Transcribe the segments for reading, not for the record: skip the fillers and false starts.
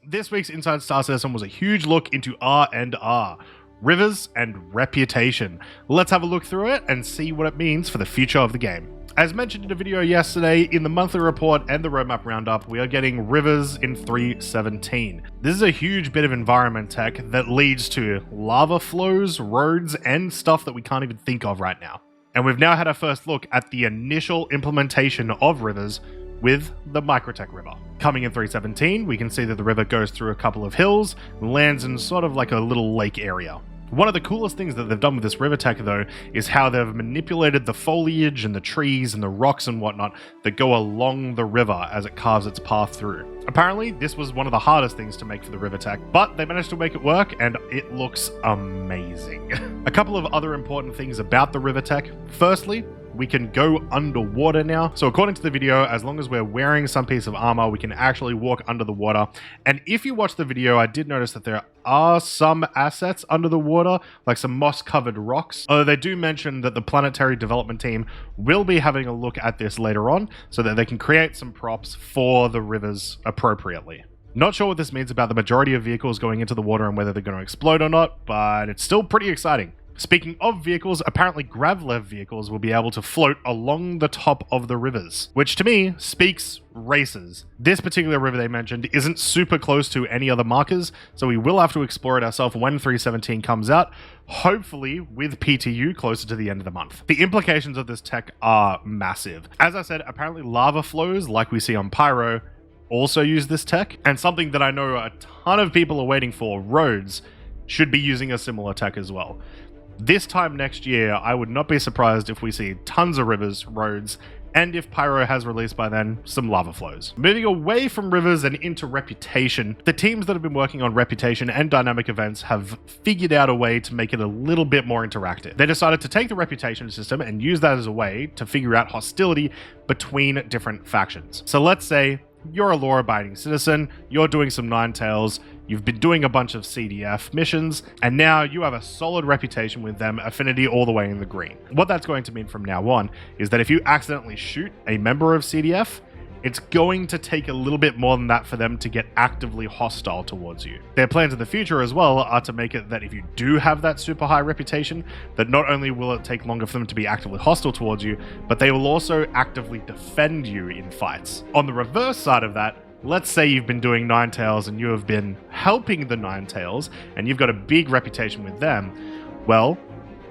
This week's Inside Star Citizen was a huge look into R&R, rivers and reputation. Let's have a look through it and see what it means for the future of the game. As mentioned in a video yesterday, in the monthly report and the roadmap roundup, we are getting rivers in 3.17. This is a huge bit of environment tech that leads to lava flows, roads, and stuff that we can't even think of right now. And we've now had our first look at the initial implementation of rivers with the Microtech River. Coming in 3.17, we can see that the river goes through a couple of hills and lands in sort of like a little lake area. One of the coolest things that they've done with this river tech, though, is how they've manipulated the foliage and the trees and the rocks and whatnot that go along the river as it carves its path through. Apparently, this was one of the hardest things to make for the river tech, but they managed to make it work, and it looks amazing. A couple of other important things about the river tech. Firstly, we can go underwater now. So according to the video, as long as we're wearing some piece of armor, we can actually walk under the water. And if you watch the video, I did notice that there are some assets under the water, like some moss-covered rocks. Although they do mention that the planetary development team will be having a look at this later on so that they can create some props for the rivers appropriately. Not sure what this means about the majority of vehicles going into the water and whether they're going to explode or not, but it's still pretty exciting. Speaking of vehicles, apparently Gravlev vehicles will be able to float along the top of the rivers, which to me speaks races. This particular river they mentioned isn't super close to any other markers, so we will have to explore it ourselves when 3.17 comes out, hopefully with PTU closer to the end of the month. The implications of this tech are massive. As I said, apparently lava flows, like we see on Pyro, also use this tech, and something that I know a ton of people are waiting for, roads, should be using a similar tech as well. This time next year, I would not be surprised if we see tons of rivers, roads, and if Pyro has released by then, some lava flows. Moving away from rivers and into reputation, the teams that have been working on reputation and dynamic events have figured out a way to make it a little bit more interactive. They decided to take the reputation system and use that as a way to figure out hostility between different factions. So let's say you're a law-abiding citizen, you're doing some Ninetales, you've been doing a bunch of CDF missions, and now you have a solid reputation with them, affinity all the way in the green. What that's going to mean from now on is that if you accidentally shoot a member of CDF, it's going to take a little bit more than that for them to get actively hostile towards you. Their plans in the future as well are to make it that if you do have that super high reputation, that not only will it take longer for them to be actively hostile towards you, but they will also actively defend you in fights. On the reverse side of that, let's say you've been doing Ninetales and you have been helping the Ninetales and you've got a big reputation with them. Well,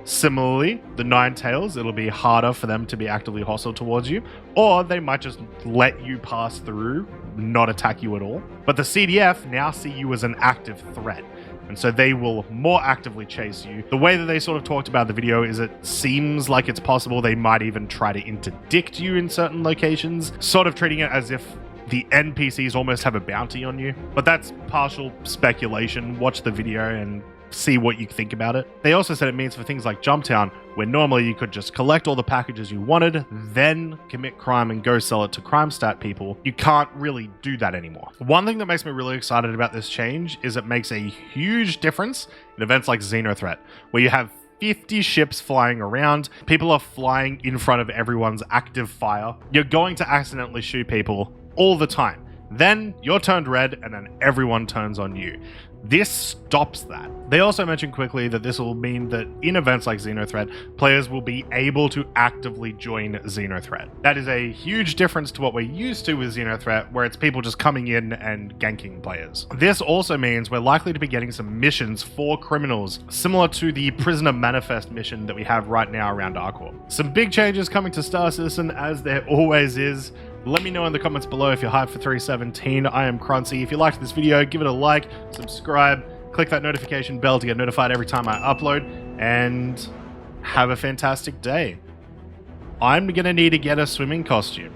similarly, the Ninetales, it'll be harder for them to be actively hostile towards you, or they might just let you pass through, not attack you at all. But the CDF now see you as an active threat, and so they will more actively chase you. The way that they sort of talked about the video is it seems like it's possible they might even try to interdict you in certain locations, sort of treating it as if the NPCs almost have a bounty on you. But that's partial speculation. Watch the video and see what you think about it. They also said it means for things like Jumptown, where normally you could just collect all the packages you wanted, then commit crime and go sell it to crime stat people. You can't really do that anymore. One thing that makes me really excited about this change is it makes a huge difference in events like Xenothreat, where you have 50 ships flying around, people are flying in front of everyone's active fire. You're going to accidentally shoot people all the time. Then you're turned red and then everyone turns on you. This stops that. They also mentioned quickly that this will mean that in events like Xenothreat, players will be able to actively join Xenothreat. That is a huge difference to what we're used to with Xenothreat, where it's people just coming in and ganking players. This also means we're likely to be getting some missions for criminals, similar to the Prisoner Manifest mission that we have right now around ArcCorp. Some big changes coming to Star Citizen, as there always is. Let me know in the comments below if you're hyped for 3.17. I am Croncy. If you liked this video, give it a like, subscribe, click that notification bell to get notified every time I upload, and have a fantastic day. I'm gonna need to get a swimming costume.